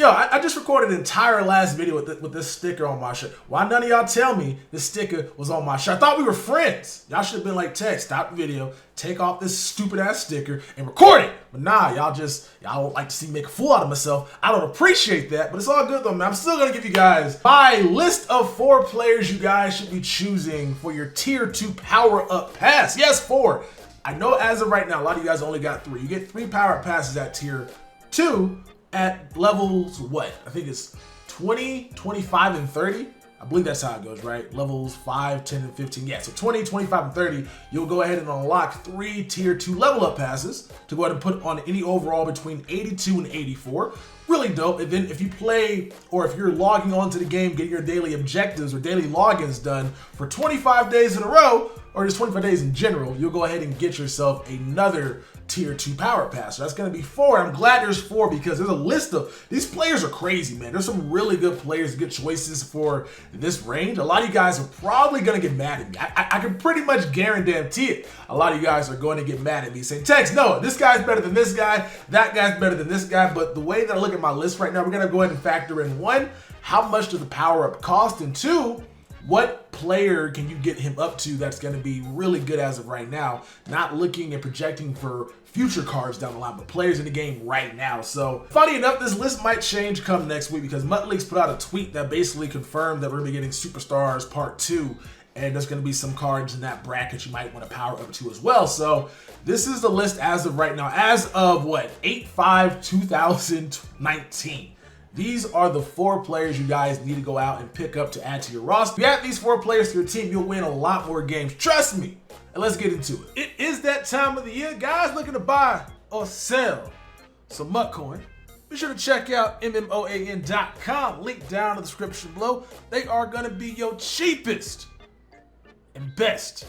Yo, I just recorded an entire last video with this sticker on my shirt. Why none of y'all tell me this sticker was on my shirt? I thought we were friends. Y'all should have been like, Tex, stop the video, take off this stupid ass sticker and record it. But nah, y'all don't like to see me make a fool out of myself. I don't appreciate that, but it's all good though, man. I'm still gonna give you guys my list of 4 players you guys should be choosing for your tier 2 power up pass. Yes, 4. I know as of right now, a lot of you guys only got 3. You get 3 power up passes at tier 2 at levels, what? I think it's 20, 25, and 30. I believe that's how it goes, right? Levels 5, 10, and 15. Yeah, so 20, 25, and 30, you'll go ahead and unlock 3 tier 2 level up passes to go ahead and put on any overall between 82 and 84. Really dope. And then if you play, or if you're logging onto the game, getting your daily objectives or daily logins done for 25 days in a row, or just 25 days in general, you'll go ahead and get yourself another tier 2 power pass. So that's going to be 4. I'm glad there's 4 because there's a list of, these players are crazy, man. There's some really good players, good choices for this range. A lot of you guys are probably going to get mad at me. I can pretty much guarantee it. A lot of you guys are going to get mad at me saying, Tex, no, this guy's better than this guy. That guy's better than this guy. But the way that I look at my list right now, we're going to go ahead and factor in 1, how much does the power up cost? And 2, what player can you get him up to that's going to be really good as of right now? Not looking and projecting for future cards down the line, but players in the game right now. So funny enough, this list might change come next week because MUT put out a tweet that basically confirmed that we're going to be getting Superstars Part 2. And there's going to be some cards in that bracket you might want to power up to as well. So this is the list as of right now, as of what, 8/5/2019. These are the 4 players you guys need to go out and pick up to add to your roster. If you add these 4 players to your team, you'll win a lot more games. Trust me. And let's get into it. It is that time of the year. Guys looking to buy or sell some MUT coin. Be sure to check out MMOAN.com. Link down in the description below. They are going to be your cheapest and best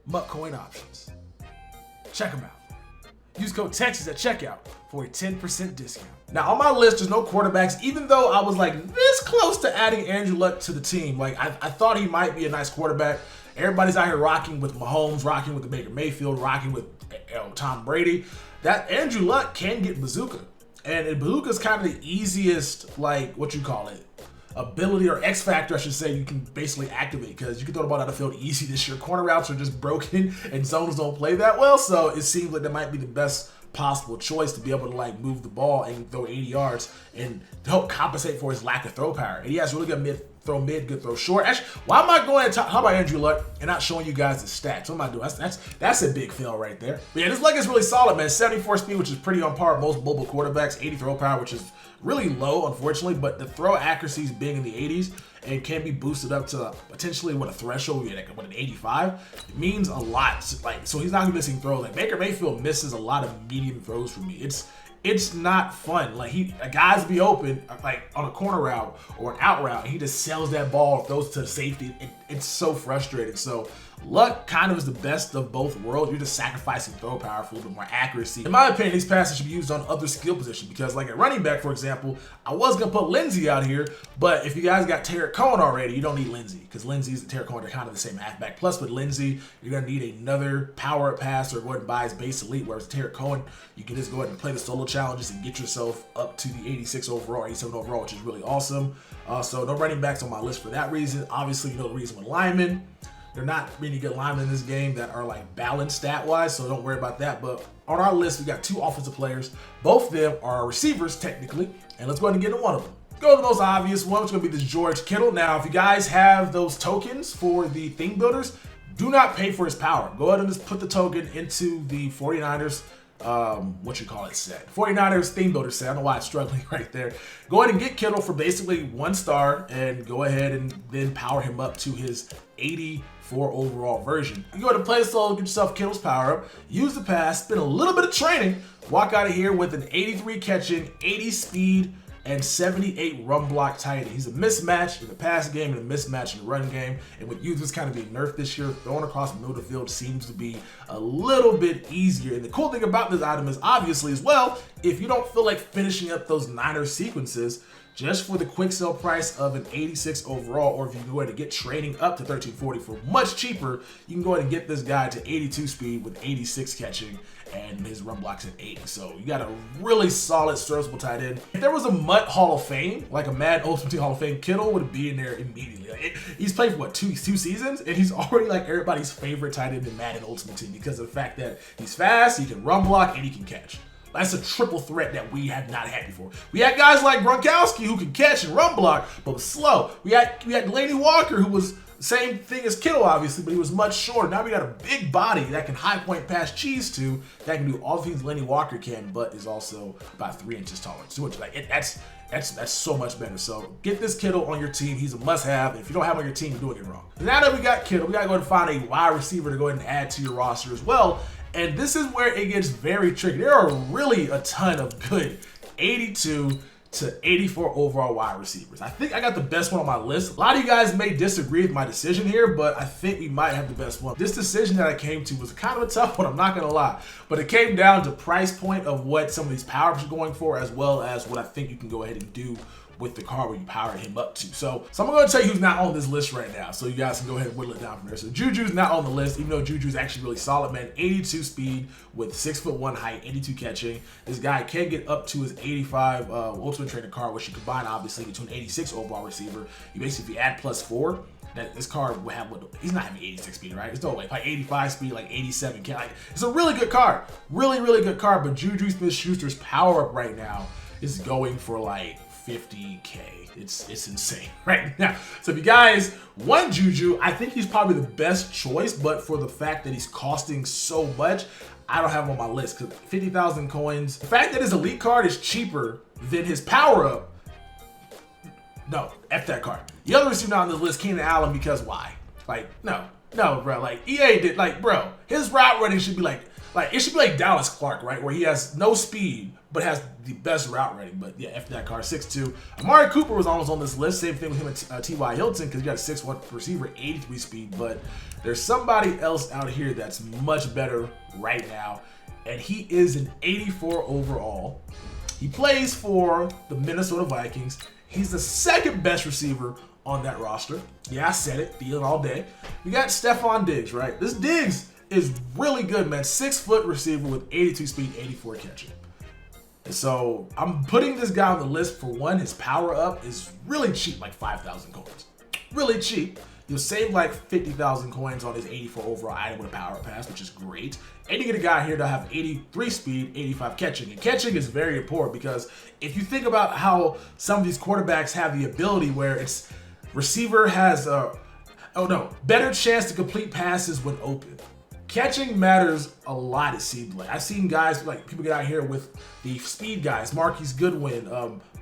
MUT coin options. Check them out. Use code Texas at checkout for a 10% discount. Now on my list, there's no quarterbacks, even though I was like this close to adding Andrew Luck to the team. Like I thought he might be a nice quarterback. Everybody's out here rocking with Mahomes, rocking with the Baker Mayfield, rocking with Tom Brady. That Andrew Luck can get bazooka. And bazooka's kind of the easiest, like, what you call it, ability or X factor, I should say, you can basically activate because you can throw the ball out of the field easy this year. Corner routes are just broken and zones don't play that well. So it seems like that might be the best possible choice to be able to like move the ball and throw 80 yards and help compensate for his lack of throw power. And he has really good mid, good throw short. Actually, why am I going to talk about Andrew Luck and not showing you guys the stats? What am I doing? That's a big fail right there. But yeah, this Luck is really solid, man. 74 speed, which is pretty on par with most mobile quarterbacks. 80 throw power, which is really low, unfortunately, but the throw accuracy is being in the 80s and can be boosted up to potentially what a threshold, like what, an 85. It means a lot. Like, so he's not missing throws. Like Baker Mayfield misses a lot of medium throws for me. It's not fun. Like a guys be open like on a corner route or an out route, and he just sells that ball, throws to the safety. It's so frustrating. So Luck kind of is the best of both worlds. You're just sacrificing throw power for a little bit more accuracy. In my opinion, these passes should be used on other skill positions because, like at running back, for example, I was gonna put Lindsey out here, but if you guys got Tarek Cohen already, you don't need Lindsey because Lindsey's and Tarek Cohen are kind of the same halfback. Plus, with Lindsey, you're gonna need another power up pass or go ahead and buy his base elite. Whereas Tarek Cohen, you can just go ahead and play the solo challenges and get yourself up to the 86 overall, 87 overall, which is really awesome. So no running backs on my list for that reason. Obviously, you know the reason with linemen. They're not many good linemen in this game that are like balanced stat-wise, so don't worry about that. But on our list, we got 2 offensive players. Both of them are receivers, technically. And let's go ahead and get into one of them. Go to the most obvious one, which is going to be this George Kittle. Now, if you guys have those tokens for the thing builders, do not pay for his power. Go ahead and just put the token into the 49ers set. 49ers theme builder set. I don't know why it's struggling right there. Go ahead and get Kittle for basically 1 star and go ahead and then power him up to his 84 overall version. You go ahead and play the solo, get yourself Kittle's power up, use the pass, spend a little bit of training, walk out of here with an 83 catching, 80 speed, and 78 run block tight end. He's a mismatch in the pass game and a mismatch in the run game. And with users kind of being nerfed this year, throwing across the middle of the field seems to be a little bit easier. And the cool thing about this item is obviously as well, if you don't feel like finishing up those Niners sequences, just for the quick sell price of an 86 overall, or if you go ahead and get trading up to 1340 for much cheaper, you can go ahead and get this guy to 82 speed with 86 catching, and his run block's at 80. So you got a really solid serviceable tight end. If there was a MUT Hall of Fame, like a Madden Ultimate Team Hall of Fame, Kittle would be in there immediately. Like he's played for what, two seasons, and he's already like everybody's favorite tight end in Madden Ultimate Team because of the fact that he's fast, he can run block, and he can catch. That's a triple threat that we have not had before. We had guys like Gronkowski who could catch and run block, but was slow. We had Laney Walker, who was the same thing as Kittle, obviously, but he was much shorter. Now we got a big body that can high point pass cheese to, that can do all the things Laney Walker can, but is also about 3 inches taller. So that's so much better. So get this Kittle on your team. He's a must-have. If you don't have him on your team, you're doing it wrong. Now that we got Kittle, we got to go ahead and find a wide receiver to go ahead and add to your roster as well. And this is where it gets very tricky. There are really a ton of good 82 to 84 overall wide receivers. I think I got the best one on my list. A lot of you guys may disagree with my decision here, but I think we might have the best one. This decision that I came to was kind of a tough one, I'm not gonna lie. But it came down to price point of what some of these powers are going for, as well as what I think you can go ahead and do with the car where you power him up to. So I'm gonna tell you who's not on this list right now, so you guys can go ahead and whittle it down from there. So Juju's not on the list, even though Juju's actually really solid, man. 82 speed with 6'1" height, 82 catching. This guy can get up to his 85 Ultimate Trainer car, which you combine obviously to an 86 overall receiver. You basically add +4. That this car will have what, he's not having 86 speed, right? It's no way, like 85 speed, like 87. Like, it's a really good car, really good car. But Juju Smith-Schuster's power up right now is going for like 50K. It's insane right now. So if you guys want Juju, I think he's probably the best choice, but for the fact that he's costing so much, I don't have him on my list because 50,000 coins. The fact that his elite card is cheaper than his power up, no, F that card. The other receiver not on the list, Keenan Allen, because why? Like, no, bro. Like EA did, like, bro, his route running should be like it should be like Dallas Clark, right? Where he has no speed, but has the best route running. But yeah, F that car, 6'2". Amari Cooper was almost on this list. Same thing with him and T.Y. Hilton, because you got a 6'1" receiver, 83 speed. But there's somebody else out here that's much better right now, and he is an 84 overall. He plays for the Minnesota Vikings. He's the second best receiver on that roster. Yeah, I said it, feeling all day. We got Stephon Diggs, right? This Diggs is really good, man. 6-foot receiver with 82 speed, 84 catching. And so I'm putting this guy on the list for one. His power up is really cheap, like 5,000 coins. Really cheap. You'll save like 50,000 coins on his 84 overall item with a power pass, which is great. And you get a guy here to have 83 speed, 85 catching. And catching is very important because if you think about how some of these quarterbacks have the ability where it's receiver has better chance to complete passes when open. Catching matters a lot, it seems like. I've seen guys, like people get out here with the speed guys, Marquise Goodwin,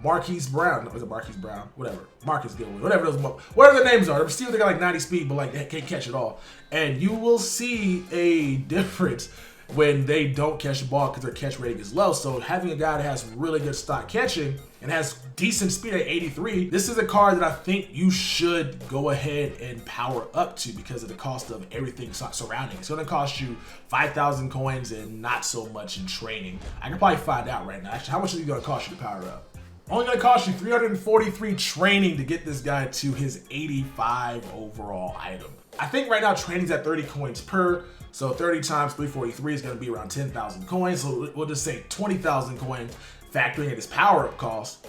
Marquise Brown, was it Marquise Brown? Whatever, Marquise Goodwin, whatever their names are. The receiver, they got like 90 speed, but like they can't catch it all. And you will see a difference when they don't catch the ball because their catch rating is low. So having a guy that has really good stock catching and has decent speed at 83, this is a card that I think you should go ahead and power up to because of the cost of everything surrounding it. It's gonna cost you 5,000 coins and not so much in training. I can probably find out right now. Actually, how much is it gonna cost you to power up? Only gonna cost you 343 training to get this guy to his 85 overall item. I think right now training's at 30 coins per, so 30 times 343 is gonna be around 10,000 coins. So we'll just say 20,000 coins, factoring in his power-up cost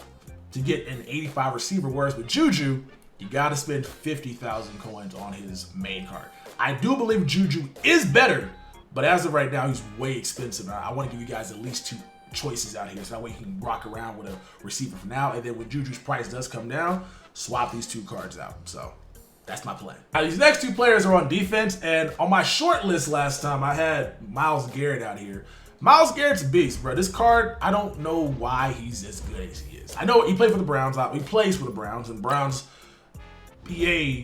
to get an 85 receiver. Whereas with Juju, you gotta spend 50,000 coins on his main card. I do believe Juju is better, but as of right now, he's way expensive. I wanna give you guys at least 2 choices out here, so that way you can rock around with a receiver for now, and then when Juju's price does come down, swap these 2 cards out. So that's my plan. Now, these next 2 players are on defense, and on my short list last time, I had Myles Garrett out here. Myles Garrett's a beast, bro. This card, I don't know why he's as good as he is. I know he played for the Browns. He plays for the Browns, and Browns PA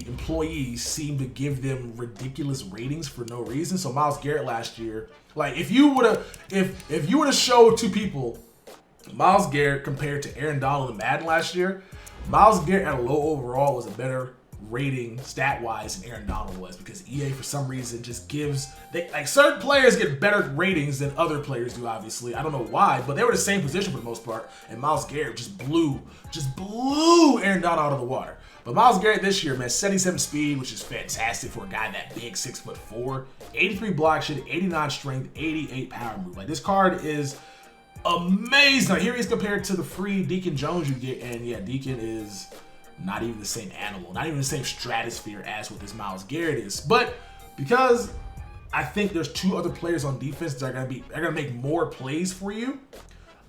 employees seem to give them ridiculous ratings for no reason. So Myles Garrett last year, like if you were to show 2 people Myles Garrett compared to Aaron Donald and Madden last year, Myles Garrett at a low overall was a better rating stat-wise than Aaron Donald was, because EA for some reason just gives, like certain players get better ratings than other players do, obviously. I don't know why, but they were the same position for the most part, and Myles Garrett just blew Aaron Donald out of the water. But Myles Garrett this year, man, 77 speed, which is fantastic for a guy that big, 6'4", 83 block shit, 89 strength, 88 power move. Like, this card is amazing. Now, here he's compared to the free Deacon Jones you get, and yeah, Deacon is not even the same animal, not even the same stratosphere as what this Myles Garrett is. But because I think there's two other players on defense that are gonna make more plays for you,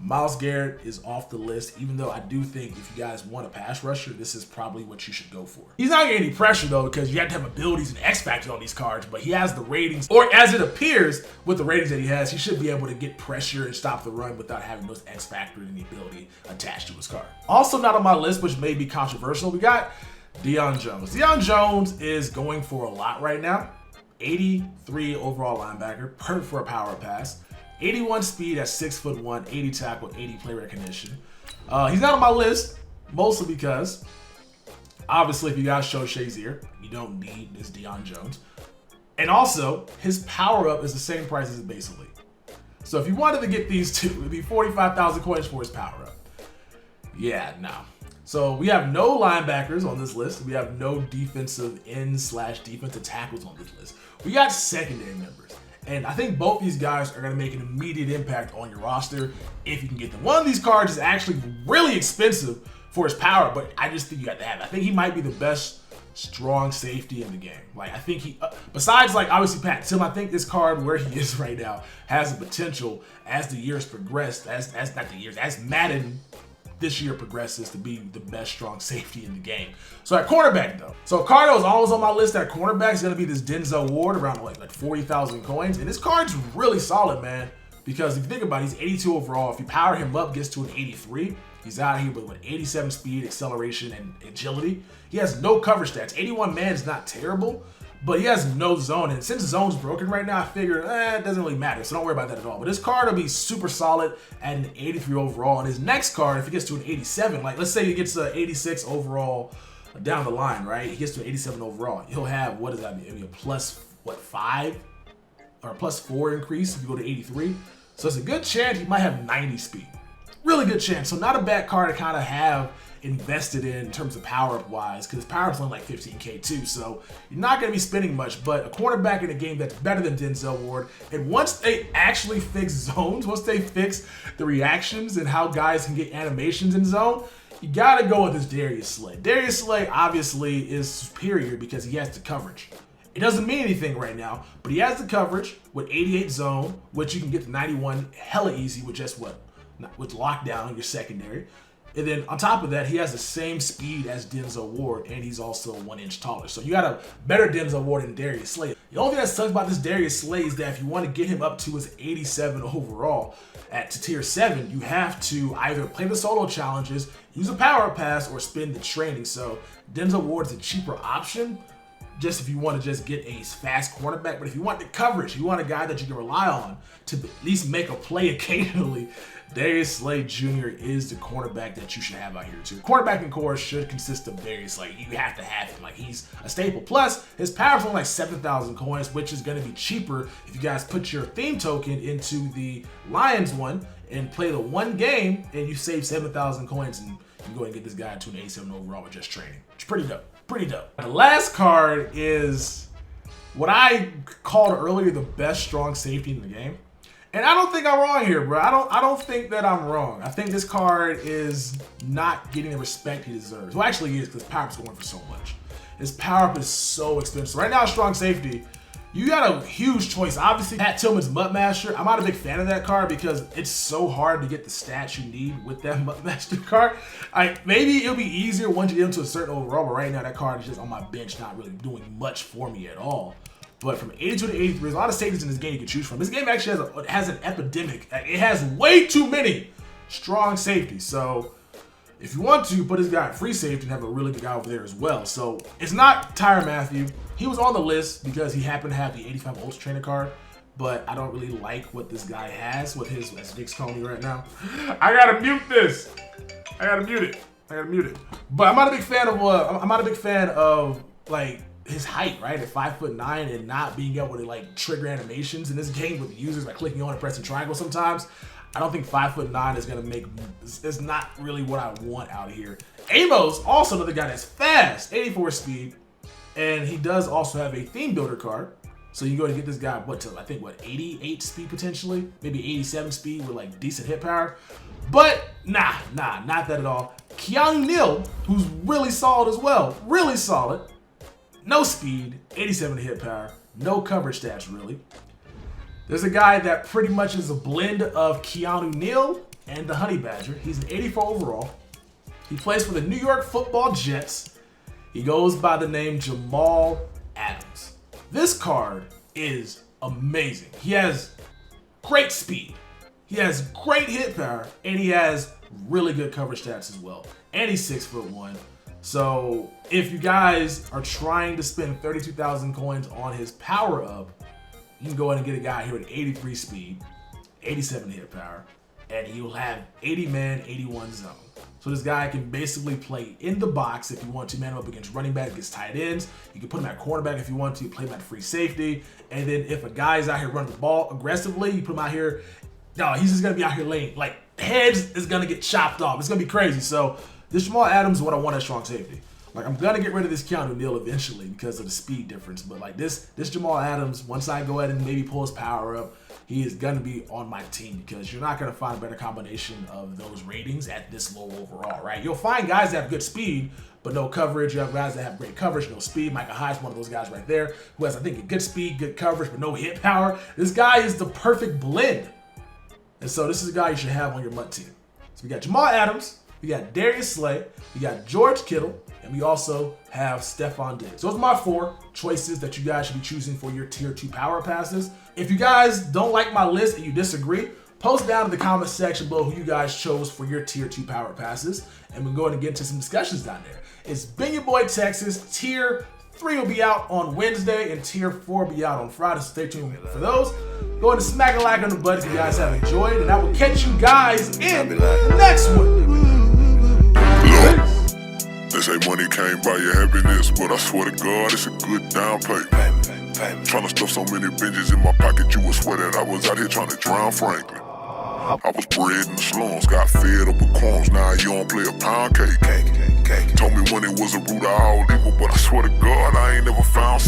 Myles Garrett is off the list, even though I do think if you guys want a pass rusher, this is probably what you should go for. He's not getting any pressure though, because you have to have abilities and X factors on these cards, but he has the ratings, or as it appears with the ratings that he has, he should be able to get pressure and stop the run without having those X factors and the ability attached to his card. Also not on my list, which may be controversial, we got Deion Jones. Deion Jones is going for a lot right now. 83 overall linebacker, perfect for a power pass. 81 speed at 6'1", 80 tackle, 80 play recognition. He's not on my list, mostly because, obviously, if you guys show Shazier, you don't need this Deion Jones. And also, his power-up is the same price as his base elite. So if you wanted to get these two, it would be 45,000 coins for his power-up. Yeah, no. So we have no linebackers on this list. We have no defensive ends/defensive tackles on this list. We got secondary members. And I think both these guys are going to make an immediate impact on your roster if you can get them. One of these cards is actually really expensive for his power, but I just think you got to have it. I think he might be the best strong safety in the game. Like, I think he, besides like obviously Pat Tim, I think this card where he is right now has the potential as the years progress, as Madden this year progresses to be the best strong safety in the game. So at cornerback though, so Cardo is always on my list. At cornerback is going to be this Denzel Ward around like 40,000 coins, and this card's really solid, man. Because if you think about it, he's 82 overall. If you power him up, gets to an 83. He's out here with 87 speed, acceleration, and agility. He has no coverage stats. 81 man is not terrible, but he has no zone. And since zone's broken right now, I figure it doesn't really matter. So don't worry about that at all. But this card will be super solid at an 83 overall. And his next card, if he gets to an 87, like let's say he gets an 86 overall down the line, right? He gets to an 87 overall. He'll have, what does that mean? Maybe a plus, what, 5 or a plus 4 increase if you go to 83. So it's a good chance he might have 90 speed. Really good chance. So not a bad card to kind of have invested in terms of power-up wise, because his power-up's only like 15K too, so you're not going to be spending much. But a cornerback in a game that's better than Denzel Ward, and once they actually fix zones, once they fix the reactions and how guys can get animations in zone, you got to go with this Darius Slay. Darius Slay obviously is superior because he has the coverage. It doesn't mean anything right now, but he has the coverage with 88 zone, which you can get to 91 hella easy with just what? With lockdown in your secondary. And then on top of that, he has the same speed as Denzel Ward, and he's also 1 inch taller. So you got a better Denzel Ward than Darius Slay. The only thing that sucks about this Darius Slay is that if you want to get him up to his 87 overall to tier 7, you have to either play the solo challenges, use a power pass, or spend the training. So Denzel Ward's a cheaper option, just if you want to just get a fast cornerback. But if you want the coverage, you want a guy that you can rely on to at least make a play occasionally, Darius Slay Jr. is the cornerback that you should have out here too. Cornerback and core should consist of Darius Slay. You have to have him. Like, he's a staple. Plus, his power's only like 7,000 coins, which is going to be cheaper if you guys put your theme token into the Lions one and play the one game, and you save 7,000 coins, and you can go and get this guy to an 87 overall with just training. It's pretty dope. Pretty dope. The last card is what I called earlier the best strong safety in the game. And I don't think I'm wrong here, bro. I don't think that I'm wrong. I think this card is not getting the respect he deserves. Well, actually he is, because power-up's going for so much. His power-up is so expensive. Right now, strong safety, you got a huge choice. Obviously, Pat Tillman's MUT Master. I'm not a big fan of that card because it's so hard to get the stats you need with that MUT Master card. Maybe it'll be easier once you get into a certain overall, but right now that card is just on my bench, not really doing much for me at all. But from 82 to 83, there's a lot of safeties in this game you can choose from. This game actually has an epidemic. It has way too many strong safeties. So if you want to put this guy at free safety and have a really good guy over there as well. So it's not Tyrann Mathieu. He was on the list because he happened to have the 85 Ultra Trainer card, but I don't really like what this guy has with his, as Nick's calling me right now. I gotta mute this. I gotta mute it. I got muted. But I'm not a big fan of like his height, right? At 5'9" and not being able to like trigger animations in this game with the users by clicking on and pressing triangle sometimes. I don't think 5'9" is gonna make. It's not really what I want out here. Amos, also another guy that's fast, 84 speed, and he does also have a theme builder card. So you can go and get this guy, what, to I think, what, 88 speed potentially? Maybe 87 speed with like decent hit power. But nah, not that at all. Keanu Neal, who's really solid as well, really solid. No speed, 87 hit power, no coverage stats really. There's a guy that pretty much is a blend of Keanu Neal and the Honey Badger. He's an 84 overall. He plays for the New York Football Jets. He goes by the name Jamal Adams. This card is amazing. He has great speed, he has great hit power, and he has really good coverage stats as well. And he's 6'1". So if you guys are trying to spend 32,000 coins on his power up, you can go ahead and get a guy here with 83 speed, 87 hit power, and he'll have 80 man, 81 zone. So this guy can basically play in the box if you want to, man him up against running back, against tight ends. You can put him at cornerback if you want to, play him at free safety. And then if a guy's out here running the ball aggressively, you put him out here, no, he's just gonna be out here laying, like heads is gonna get chopped off. It's gonna be crazy. So this Jamal Adams is what I want at strong safety. Like I'm gonna get rid of this Keanu Neal eventually because of the speed difference. But like this Jamal Adams, once I go ahead and maybe pull his power up, he is gonna be on my team because you're not gonna find a better combination of those ratings at this low overall, right? You'll find guys that have good speed, but no coverage. You have guys that have great coverage, no speed. Micah Hyde's one of those guys right there who has, I think, a good speed, good coverage, but no hit power. This guy is the perfect blend. And so this is a guy you should have on your MUT team. So we got Jamal Adams, we got Darius Slay, we got George Kittle, and we also have Stephon Diggs. Those are my 4 choices that you guys should be choosing for your tier 2 power passes. If you guys don't like my list and you disagree, post down in the comment section below who you guys chose for your tier 2 power passes, and we'll go ahead and get into some discussions down there. It's been your boy Texas. Tier 3 will be out on Wednesday, and tier 4 will be out on Friday, so stay tuned for those. Go ahead and smack a like on the button if you guys have enjoyed, and I will catch you guys in the next one. They say money can't buy your happiness, but I swear to God, it's a good down payment. Trying to stuff so many benches in my pocket, you would swear that I was out here trying to drown Franklin. I was bred in the slums, got fed up with crumbs, now you don't play a pound cake. Told me when it was a root of all evil, but I swear to God, I ain't never found